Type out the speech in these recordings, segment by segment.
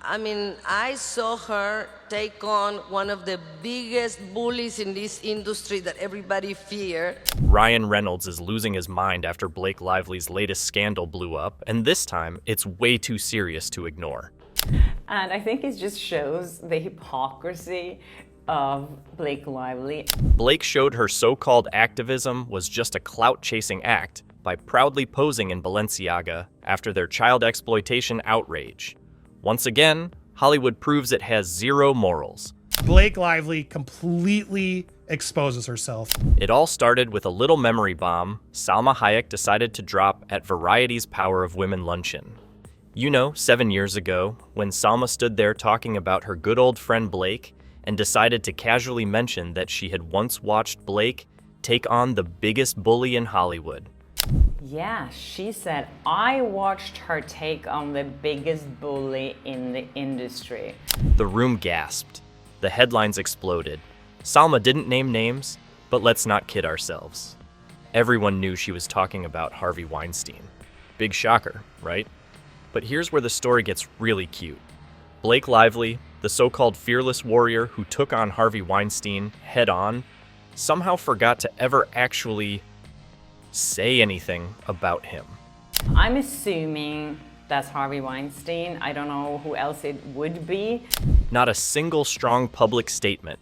I saw her take on one of the biggest bullies in this industry that everybody feared. Ryan Reynolds is losing his mind after Blake Lively's latest scandal blew up, and this time it's way too serious to ignore. And I think it just shows the hypocrisy of Blake Lively. Blake showed her so-called activism was just a clout-chasing act by proudly posing in Balenciaga after their child exploitation outrage. Once again, Hollywood proves it has zero morals. Blake Lively completely exposes herself. It all started with a little memory bomb Salma Hayek decided to drop at Variety's Power of Women luncheon. 7 years ago, when Salma stood there talking about her good old friend Blake and decided to casually mention that she had once watched Blake take on the biggest bully in Hollywood. Yeah, she said, I watched her take on the biggest bully in the industry. The room gasped. The headlines exploded. Salma didn't name names, but let's not kid ourselves. Everyone knew she was talking about Harvey Weinstein. Big shocker, right? But here's where the story gets really cute. Blake Lively, the so-called fearless warrior who took on Harvey Weinstein head-on, somehow forgot to ever actually say anything about him. I'm assuming that's Harvey Weinstein. I don't know who else it would be. Not a single strong public statement.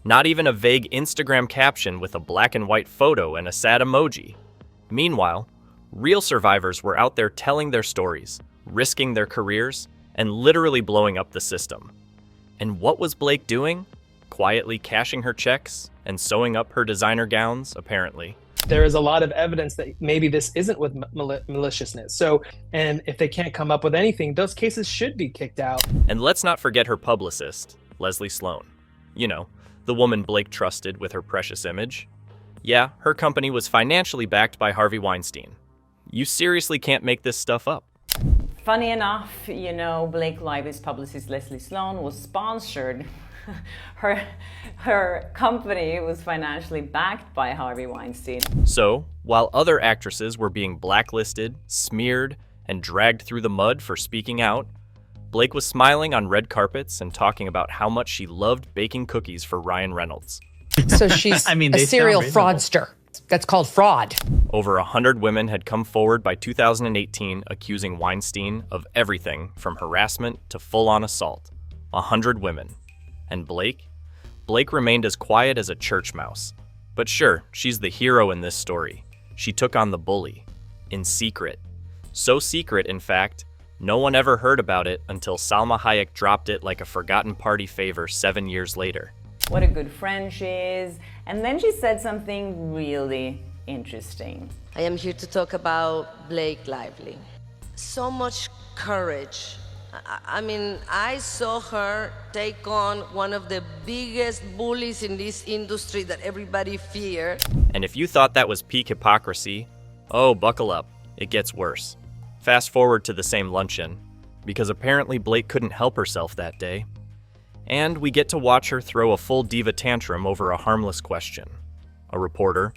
Not even a vague Instagram caption with a black and white photo and a sad emoji. Meanwhile, real survivors were out there telling their stories, risking their careers, and literally blowing up the system. And what was Blake doing? Quietly cashing her checks and sewing up her designer gowns, apparently. There is a lot of evidence that maybe this isn't with maliciousness. And if they can't come up with anything, those cases should be kicked out. And let's not forget her publicist, Leslie Sloan. The woman Blake trusted with her precious image. Yeah, her company was financially backed by Harvey Weinstein. You seriously can't make this stuff up. Funny enough, Blake Lively's publicist Leslie Sloan was sponsored. Her company was financially backed by Harvey Weinstein. So, while other actresses were being blacklisted, smeared, and dragged through the mud for speaking out, Blake was smiling on red carpets and talking about how much she loved baking cookies for Ryan Reynolds. So she's a serial fraudster. That's called fraud. Over 100 women had come forward by 2018 accusing Weinstein of everything from harassment to full-on assault. 100 women. And Blake? Blake remained as quiet as a church mouse. But sure, she's the hero in this story. She took on the bully. In secret. So secret, in fact, no one ever heard about it until Salma Hayek dropped it like a forgotten party favor 7 years later. What a good friend she is. And then she said something really interesting. I am here to talk about Blake Lively. So much courage. I saw her take on one of the biggest bullies in this industry that everybody feared. And if you thought that was peak hypocrisy, oh, buckle up. It gets worse. Fast forward to the same luncheon, because apparently Blake couldn't help herself that day. And we get to watch her throw a full diva tantrum over a harmless question. A reporter,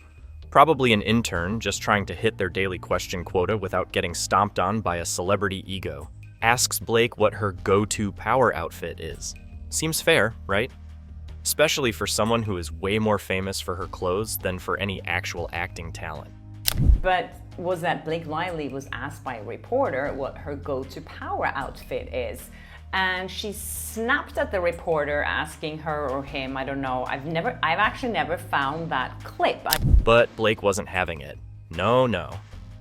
probably an intern just trying to hit their daily question quota without getting stomped on by a celebrity ego, asks Blake what her go-to power outfit is. Seems fair, right? Especially for someone who is way more famous for her clothes than for any actual acting talent. But was that Blake Lively was asked by a reporter what her go-to power outfit is. And she snapped at the reporter asking her or him, I don't know. I've actually never found that clip. But Blake wasn't having it. No.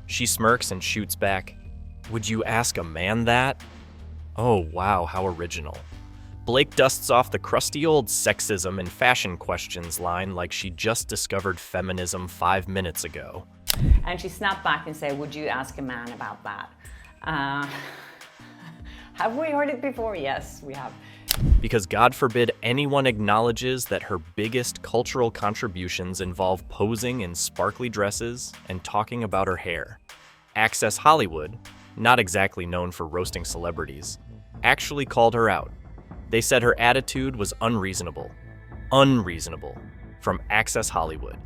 She smirks and shoots back, "Would you ask a man that?" Oh wow, how original. Blake dusts off the crusty old sexism and fashion questions line like she just discovered feminism 5 minutes ago. And she snapped back and said, would you ask a man about that? Have we heard it before? Yes, we have. Because God forbid anyone acknowledges that her biggest cultural contributions involve posing in sparkly dresses and talking about her hair. Access Hollywood, not exactly known for roasting celebrities, actually called her out. They said her attitude was unreasonable. Unreasonable. From Access Hollywood.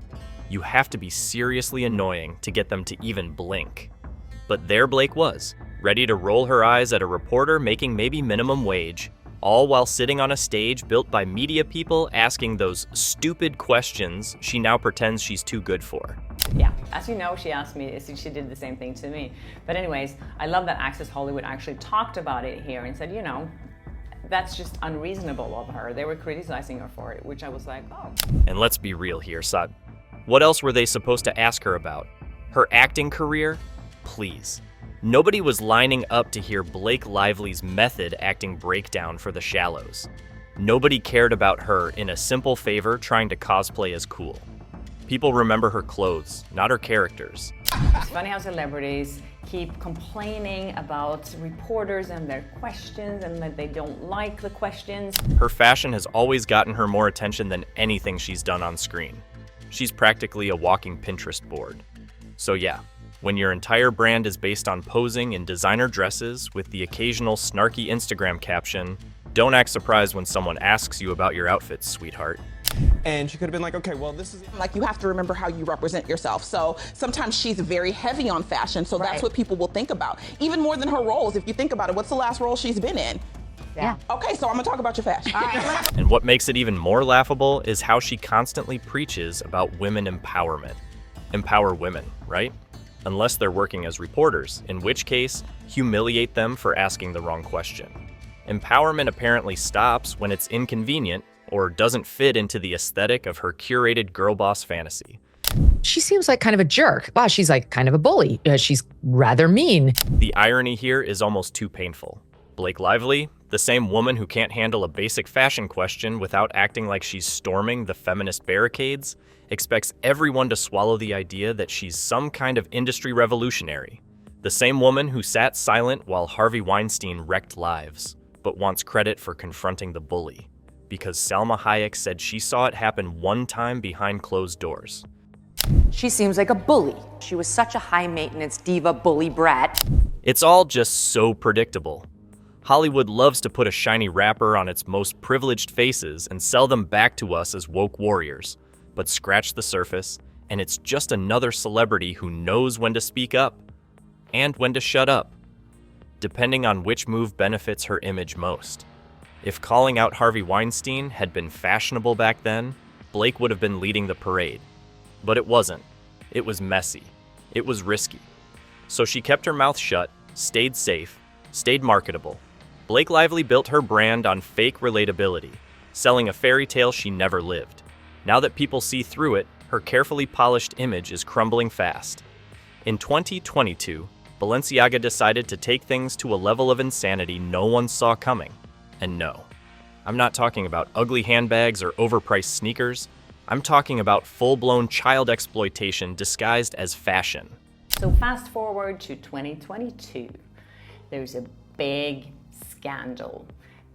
You have to be seriously annoying to get them to even blink. But there Blake was, ready to roll her eyes at a reporter making maybe minimum wage, all while sitting on a stage built by media people asking those stupid questions she now pretends she's too good for. Yeah, as you know, she asked me, she did the same thing to me. But anyways, I love that Access Hollywood actually talked about it here and said, you know, that's just unreasonable of her. They were criticizing her for it, which I was like, oh. And let's be real here, Saad. What else were they supposed to ask her about? Her acting career? Please. Nobody was lining up to hear Blake Lively's method acting breakdown for The Shallows. Nobody cared about her in a simple favor trying to cosplay as cool. People remember her clothes, not her characters. It's funny how celebrities keep complaining about reporters and their questions and that they don't like the questions. Her fashion has always gotten her more attention than anything she's done on screen. She's practically a walking Pinterest board. So yeah, when your entire brand is based on posing in designer dresses with the occasional snarky Instagram caption, don't act surprised when someone asks you about your outfits, sweetheart. And she could have been like, okay, well, this is... Like, you have to remember how you represent yourself. So sometimes she's very heavy on fashion, so that's what people will think about. Even more than her roles, if you think about it. What's the last role she's been in? Yeah. Okay, so I'm gonna talk about your fashion. All right. And what makes it even more laughable is how she constantly preaches about women empowerment. Empower women, right? Unless they're working as reporters, in which case, humiliate them for asking the wrong question. Empowerment apparently stops when it's inconvenient or doesn't fit into the aesthetic of her curated girl boss fantasy. She seems like kind of a jerk. Wow, she's like kind of a bully. She's rather mean. The irony here is almost too painful. Blake Lively, the same woman who can't handle a basic fashion question without acting like she's storming the feminist barricades, expects everyone to swallow the idea that she's some kind of industry revolutionary. The same woman who sat silent while Harvey Weinstein wrecked lives, but wants credit for confronting the bully, because Salma Hayek said she saw it happen one time behind closed doors. She seems like a bully. She was such a high-maintenance diva bully brat. It's all just so predictable. Hollywood loves to put a shiny wrapper on its most privileged faces and sell them back to us as woke warriors. But scratch the surface, and it's just another celebrity who knows when to speak up and when to shut up, depending on which move benefits her image most. If calling out Harvey Weinstein had been fashionable back then, Blake would have been leading the parade. But it wasn't. It was messy. It was risky. So she kept her mouth shut, stayed safe, stayed marketable. Blake Lively built her brand on fake relatability, selling a fairy tale she never lived. Now that people see through it, her carefully polished image is crumbling fast. In 2022, Balenciaga decided to take things to a level of insanity no one saw coming. And no, I'm not talking about ugly handbags or overpriced sneakers. I'm talking about full-blown child exploitation disguised as fashion. So fast forward to 2022. There's a big scandal.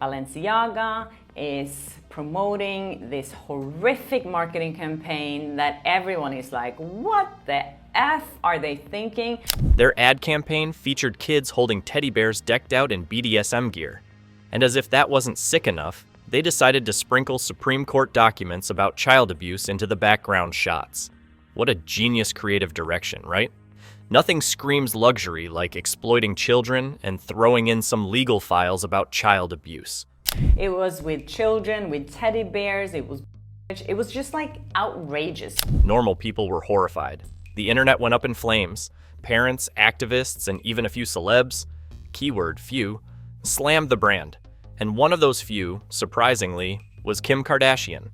Balenciaga is promoting this horrific marketing campaign that everyone is like, what the F are they thinking? Their ad campaign featured kids holding teddy bears decked out in BDSM gear. And as if that wasn't sick enough, they decided to sprinkle Supreme Court documents about child abuse into the background shots. What a genius creative direction, right? Nothing screams luxury like exploiting children and throwing in some legal files about child abuse. It was with children, with teddy bears, it was just like outrageous. Normal people were horrified. The internet went up in flames. Parents, activists, and even a few celebs, keyword few, slammed the brand. And one of those few, surprisingly, was Kim Kardashian.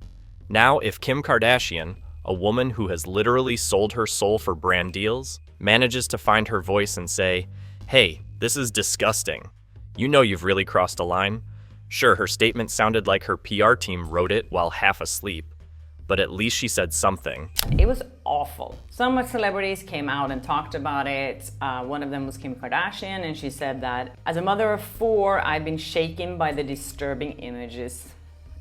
Now, if Kim Kardashian, a woman who has literally sold her soul for brand deals, manages to find her voice and say, hey, this is disgusting. You know you've really crossed a line. Sure, her statement sounded like her PR team wrote it while half asleep, but at least she said something. It was awful. Some celebrities came out and talked about it. One of them was Kim Kardashian, and she said that, as a mother of 4, I've been shaken by the disturbing images.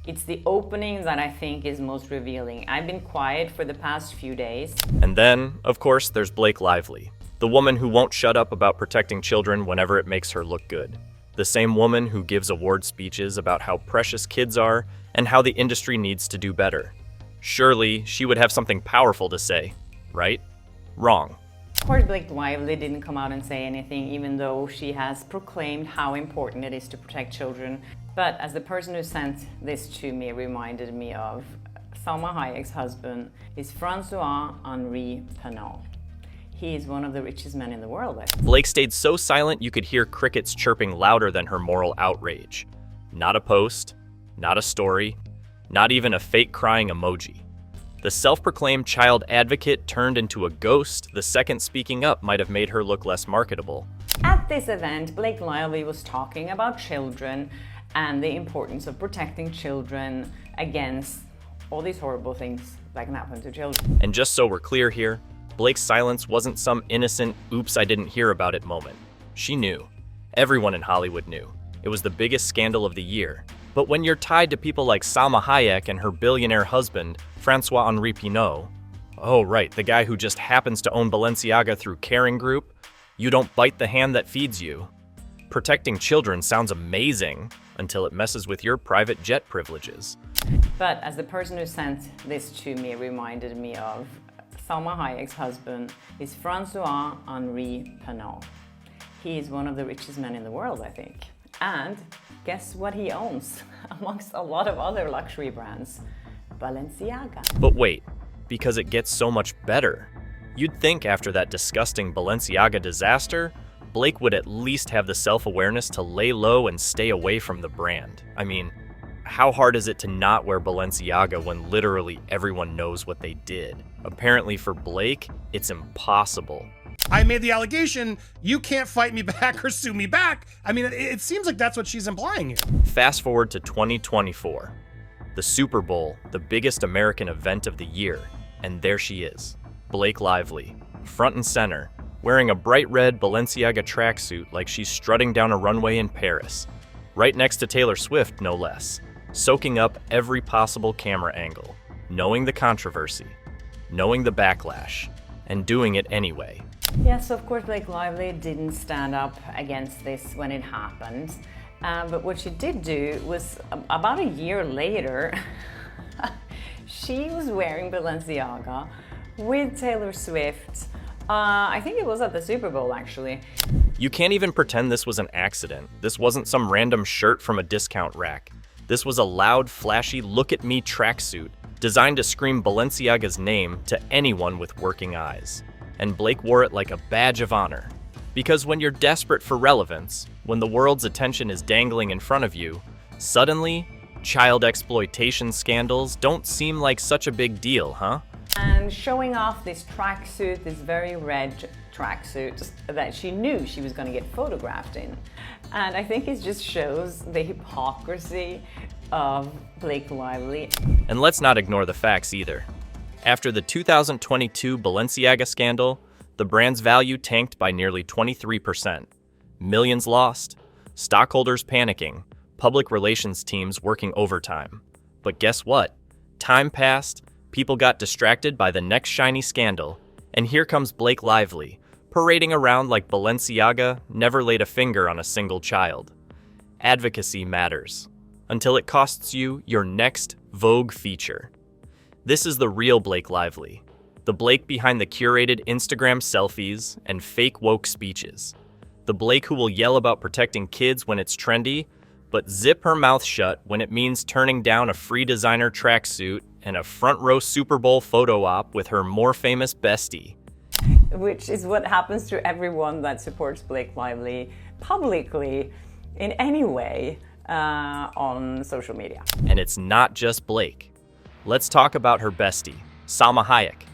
It's the opening that I think is most revealing. I've been quiet for the past few days. And then, of course, there's Blake Lively, the woman who won't shut up about protecting children whenever it makes her look good. The same woman who gives award speeches about how precious kids are and how the industry needs to do better. Surely, she would have something powerful to say, right? Wrong. course, Blake Lively didn't come out and say anything, even though she has proclaimed how important it is to protect children. But as the person who sent this to me reminded me of, Salma Hayek's husband is Francois-Henri Pinault. He is one of the richest men in the world, I think. Blake stayed so silent you could hear crickets chirping louder than her moral outrage. Not a post, not a story, not even a fake crying emoji. The self-proclaimed child advocate turned into a ghost. The second speaking up might have made her look less marketable. At this event, Blake Lively was talking about children and the importance of protecting children against all these horrible things that can happen to children. And just so we're clear here, Blake's silence wasn't some innocent, oops, I didn't hear about it moment. She knew. Everyone in Hollywood knew. It was the biggest scandal of the year. But when you're tied to people like Salma Hayek and her billionaire husband, Francois-Henri Pinault, oh right, the guy who just happens to own Balenciaga through Caring Group, you don't bite the hand that feeds you. Protecting children sounds amazing until it messes with your private jet privileges. But as the person who sent this to me reminded me of, Salma Hayek's husband is Francois-Henri Pinault. He is one of the richest men in the world, I think. And guess what he owns, amongst a lot of other luxury brands? Balenciaga. But wait, because it gets so much better. You'd think after that disgusting Balenciaga disaster, Blake would at least have the self-awareness to lay low and stay away from the brand. I mean, how hard is it to not wear Balenciaga when literally everyone knows what they did? Apparently for Blake, it's impossible. I made the allegation, you can't fight me back or sue me back. I mean, it seems like that's what she's implying here. Fast forward to 2024. The Super Bowl, the biggest American event of the year, and there she is, Blake Lively, front and center, wearing a bright red Balenciaga tracksuit like she's strutting down a runway in Paris, right next to Taylor Swift, no less, soaking up every possible camera angle, knowing the controversy, knowing the backlash, and doing it anyway. Yes, of course, Blake Lively didn't stand up against this when it happened. But what she did do was, about a year later, she was wearing Balenciaga with Taylor Swift. I think it was at the Super Bowl, actually. You can't even pretend this was an accident. This wasn't some random shirt from a discount rack. This was a loud, flashy, look-at-me tracksuit designed to scream Balenciaga's name to anyone with working eyes. And Blake wore it like a badge of honor. Because when you're desperate for relevance, when the world's attention is dangling in front of you, suddenly, child exploitation scandals don't seem like such a big deal, huh? And showing off this tracksuit, this very red tracksuit that she knew she was going to get photographed in. And I think it just shows the hypocrisy of Blake Lively. And let's not ignore the facts either. After the 2022 Balenciaga scandal, the brand's value tanked by nearly 23%. Millions lost, stockholders panicking, public relations teams working overtime. But guess what? Time passed, people got distracted by the next shiny scandal, and here comes Blake Lively, parading around like Balenciaga never laid a finger on a single child. Advocacy matters, until it costs you your next Vogue feature. This is the real Blake Lively, the Blake behind the curated Instagram selfies and fake woke speeches. The Blake who will yell about protecting kids when it's trendy, but zip her mouth shut when it means turning down a free designer tracksuit and a front row Super Bowl photo op with her more famous bestie. Which is what happens to everyone that supports Blake Lively publicly in any way on social media. And it's not just Blake. Let's talk about her bestie, Salma Hayek.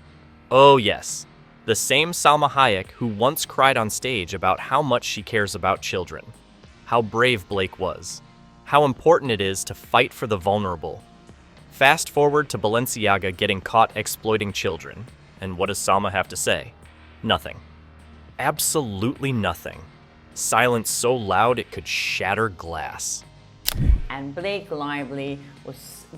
Oh yes, the same Salma Hayek who once cried on stage about how much she cares about children, how brave Blake was, how important it is to fight for the vulnerable. Fast forward to Balenciaga getting caught exploiting children, and what does Salma have to say? Nothing. Absolutely nothing. Silence so loud it could shatter glass. And Blake Lively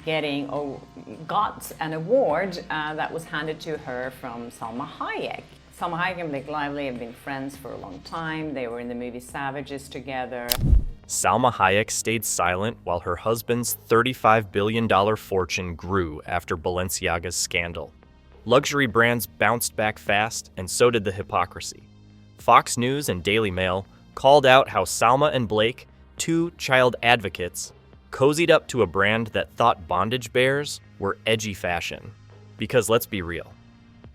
got an award that was handed to her from Salma Hayek. Salma Hayek and Blake Lively have been friends for a long time. They were in the movie Savages together. Salma Hayek stayed silent while her husband's $35 billion fortune grew after Balenciaga's scandal. Luxury brands bounced back fast, and so did the hypocrisy. Fox News and Daily Mail called out how Salma and Blake, two child advocates, cozied up to a brand that thought bondage bears were edgy fashion. Because let's be real,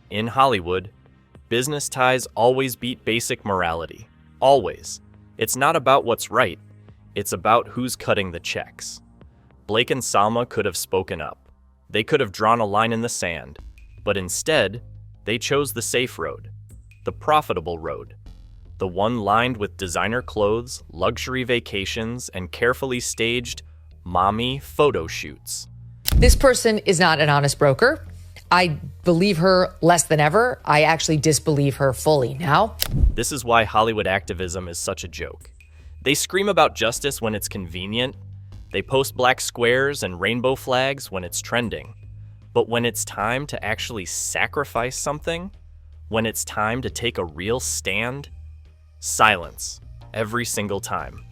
in Hollywood, business ties always beat basic morality. Always. It's not about what's right, it's about who's cutting the checks. Blake and Salma could have spoken up. They could have drawn a line in the sand, but instead, they chose the safe road, the profitable road, the one lined with designer clothes, luxury vacations, and carefully staged mommy photo shoots. This person is not an honest broker. I believe her less than ever. I actually disbelieve her fully now. This is why Hollywood activism is such a joke. They scream about justice when it's convenient. They post black squares and rainbow flags when it's trending. But when it's time to actually sacrifice something, when it's time to take a real stand, silence every single time.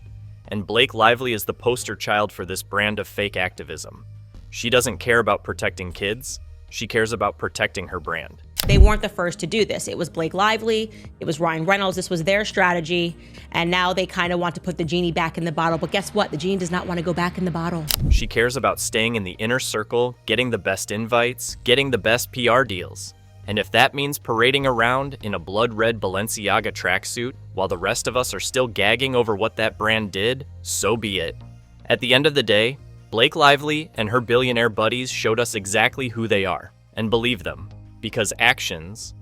And Blake Lively is the poster child for this brand of fake activism. She doesn't care about protecting kids. She cares about protecting her brand. They weren't the first to do this. It was Blake Lively, it was Ryan Reynolds, this was their strategy, and now they kind of want to put the genie back in the bottle, but guess what? The genie does not want to go back in the bottle. She cares about staying in the inner circle, getting the best invites, getting the best PR deals. And if that means parading around in a blood-red Balenciaga tracksuit while the rest of us are still gagging over what that brand did, so be it. At the end of the day, Blake Lively and her billionaire buddies showed us exactly who they are, and believe them, because actions,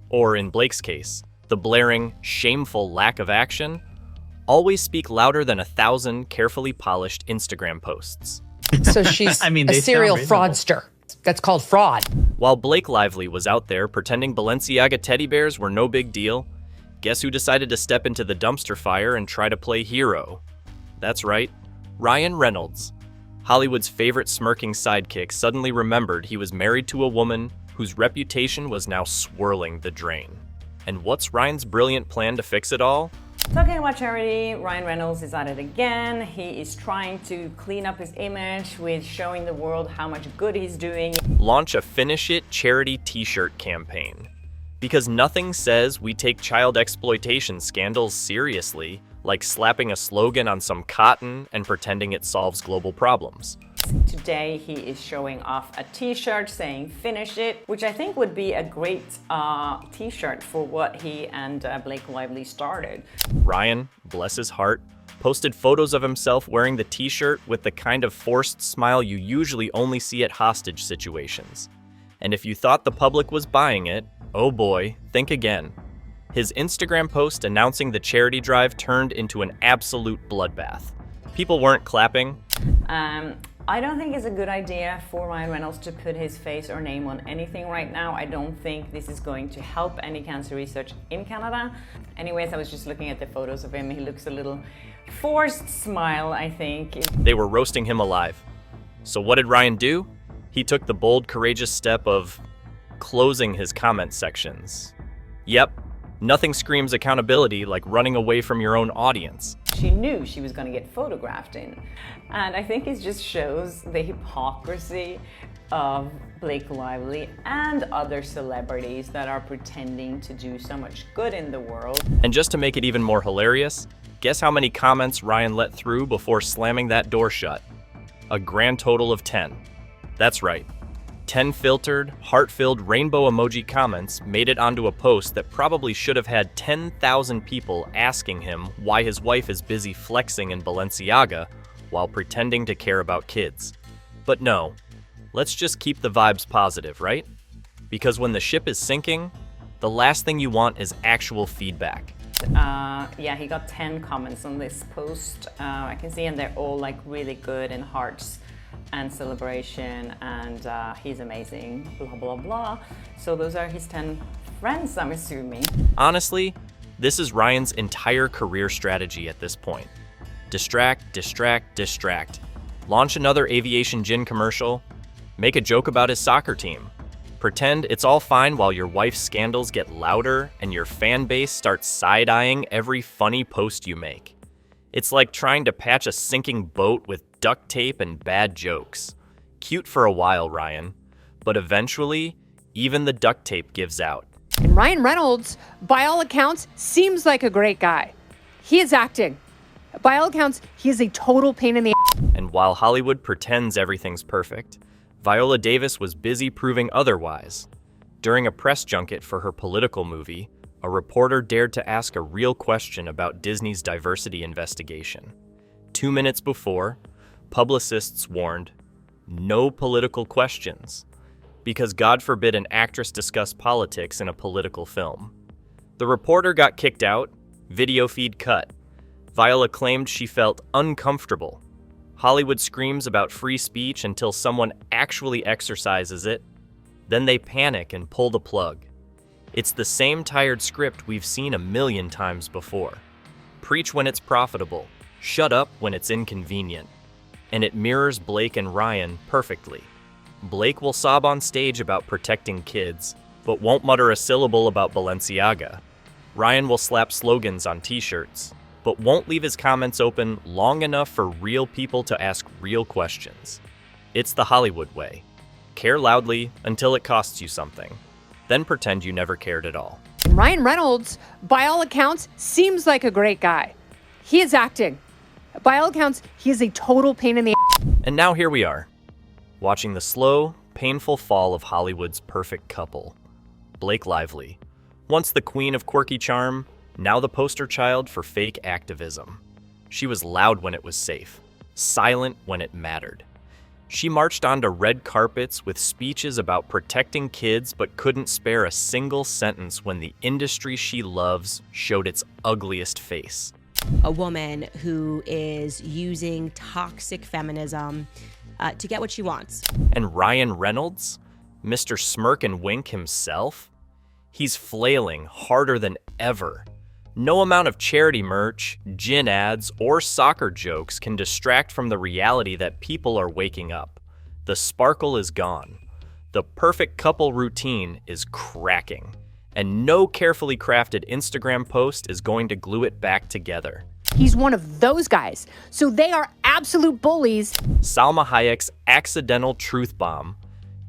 or in Blake's case, the blaring, shameful lack of action, always speak louder than 1,000 carefully polished Instagram posts. So she's a serial fraudster. That's called fraud. While Blake Lively was out there pretending Balenciaga teddy bears were no big deal, guess who decided to step into the dumpster fire and try to play hero? That's right, Ryan Reynolds. Hollywood's favorite smirking sidekick suddenly remembered he was married to a woman whose reputation was now swirling the drain. And what's Ryan's brilliant plan to fix it all? Talking about charity, Ryan Reynolds is at it again. He is trying to clean up his image with showing the world how much good he's doing. Launch a Finish It charity t-shirt campaign. Because nothing says we take child exploitation scandals seriously like slapping a slogan on some cotton and pretending it solves global problems. Today he is showing off a t-shirt saying "Finish It," which I think would be a great t-shirt for what he and Blake Lively started. Ryan, bless his heart, posted photos of himself wearing the t-shirt with the kind of forced smile you usually only see at hostage situations. And if you thought the public was buying it, oh boy, think again. His Instagram post announcing the charity drive turned into an absolute bloodbath. People weren't clapping. I don't think it's a good idea for Ryan Reynolds to put his face or name on anything right now. I don't think this is going to help any cancer research in Canada. Anyways, I was just looking at the photos of him. He looks a little forced smile, I think. They were roasting him alive. So what did Ryan do? He took the bold, courageous step of closing his comment sections. Yep, nothing screams accountability like running away from your own audience. She knew she was going to get photographed in. And I think it just shows the hypocrisy of Blake Lively and other celebrities that are pretending to do so much good in the world. And just to make it even more hilarious, guess how many comments Ryan let through before slamming that door shut? A grand total of 10. That's right. 10 filtered, heart-filled rainbow emoji comments made it onto a post that probably should have had 10,000 people asking him why his wife is busy flexing in Balenciaga while pretending to care about kids. But no, let's just keep the vibes positive, right? Because when the ship is sinking, the last thing you want is actual feedback. Yeah, he got 10 comments on this post. I can see, and they're all like really good and hearts and celebration, and he's amazing, blah, blah, blah. So those are his 10 friends, I'm assuming. Honestly, this is Ryan's entire career strategy at this point. Distract, distract, distract. Launch another aviation gin commercial. Make a joke about his soccer team. Pretend it's all fine while your wife's scandals get louder and your fan base starts side-eyeing every funny post you make. It's like trying to patch a sinking boat with duct tape and bad jokes. Cute for a while, Ryan, but eventually, Even the duct tape gives out. And Ryan Reynolds, by all accounts, seems like a great guy. He is acting. By all accounts, he is a total pain in the ass. And while Hollywood pretends everything's perfect, Viola Davis was busy proving otherwise. During a press junket for her political movie, a reporter dared to ask a real question about Disney's diversity investigation. 2 minutes before, publicists warned, "No political questions," because God forbid an actress discuss politics in a political film. The reporter got kicked out, video feed cut. Viola claimed she felt uncomfortable. Hollywood screams about free speech until someone actually exercises it. Then they panic and pull the plug. It's the same tired script we've seen a million times before. Preach when it's profitable, shut up when it's inconvenient. And it mirrors Blake and Ryan perfectly. Blake will sob on stage about protecting kids, but won't mutter a syllable about Balenciaga. Ryan will slap slogans on t-shirts, but won't leave his comments open long enough for real people to ask real questions. It's the Hollywood way. Care loudly until it costs you something. Then pretend you never cared at all. And Ryan Reynolds, by all accounts, seems like a great guy. He is acting. By all accounts, he is a total pain in the ass. And now here we are, watching the slow, painful fall of Hollywood's perfect couple. Blake Lively, once the queen of quirky charm, now the poster child for fake activism. She was loud when it was safe, silent when it mattered. She marched onto red carpets with speeches about protecting kids but couldn't spare a single sentence when the industry she loves showed its ugliest face. A woman who is using toxic feminism to get what she wants. And Ryan Reynolds, Mr. Smirk and Wink himself, he's flailing harder than ever. No amount of charity merch, gin ads, or soccer jokes can distract from the reality that people are waking up. The sparkle is gone. The perfect couple routine is cracking. And no carefully crafted Instagram post is going to glue it back together. He's one of those guys. So they are absolute bullies. Salma Hayek's accidental truth bomb,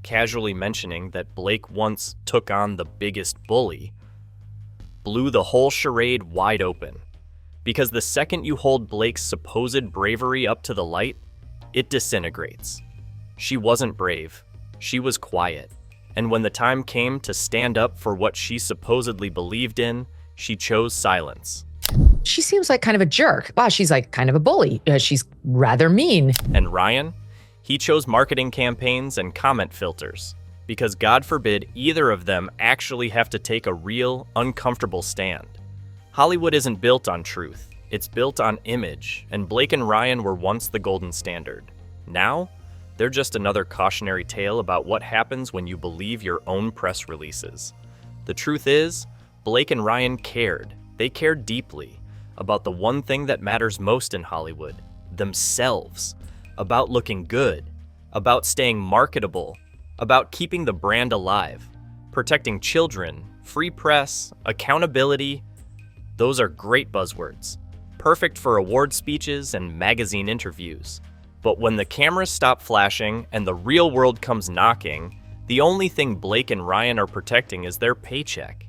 casually mentioning that Blake once took on the biggest bully, blew the whole charade wide open. Because the second you hold Blake's supposed bravery up to the light, it disintegrates. She wasn't brave. She was quiet. And when the time came to stand up for what she supposedly believed in, she chose silence. She seems like kind of a jerk. Wow, she's like kind of a bully. She's rather mean. And Ryan? He chose marketing campaigns and comment filters. Because God forbid either of them actually have to take a real, uncomfortable stand. Hollywood isn't built on truth. It's built on image, and Blake and Ryan were once the golden standard. Now, they're just another cautionary tale about what happens when you believe your own press releases. The truth is, Blake and Ryan cared. They cared deeply about the one thing that matters most in Hollywood, themselves, about looking good, about staying marketable, about keeping the brand alive, protecting children, free press, accountability. Those are great buzzwords, perfect for award speeches and magazine interviews. But when the cameras stop flashing and the real world comes knocking, the only thing Blake and Ryan are protecting is their paycheck.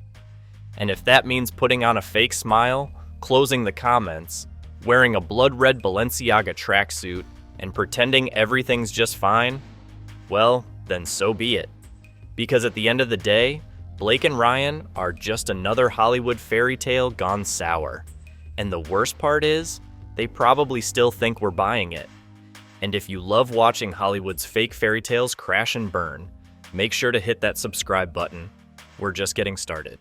And if that means putting on a fake smile, closing the comments, wearing a blood-red Balenciaga tracksuit, and pretending everything's just fine, well, then so be it. Because at the end of the day, Blake and Ryan are just another Hollywood fairy tale gone sour. And the worst part is, they probably still think we're buying it. And if you love watching Hollywood's fake fairy tales crash and burn, make sure to hit that subscribe button. We're just getting started.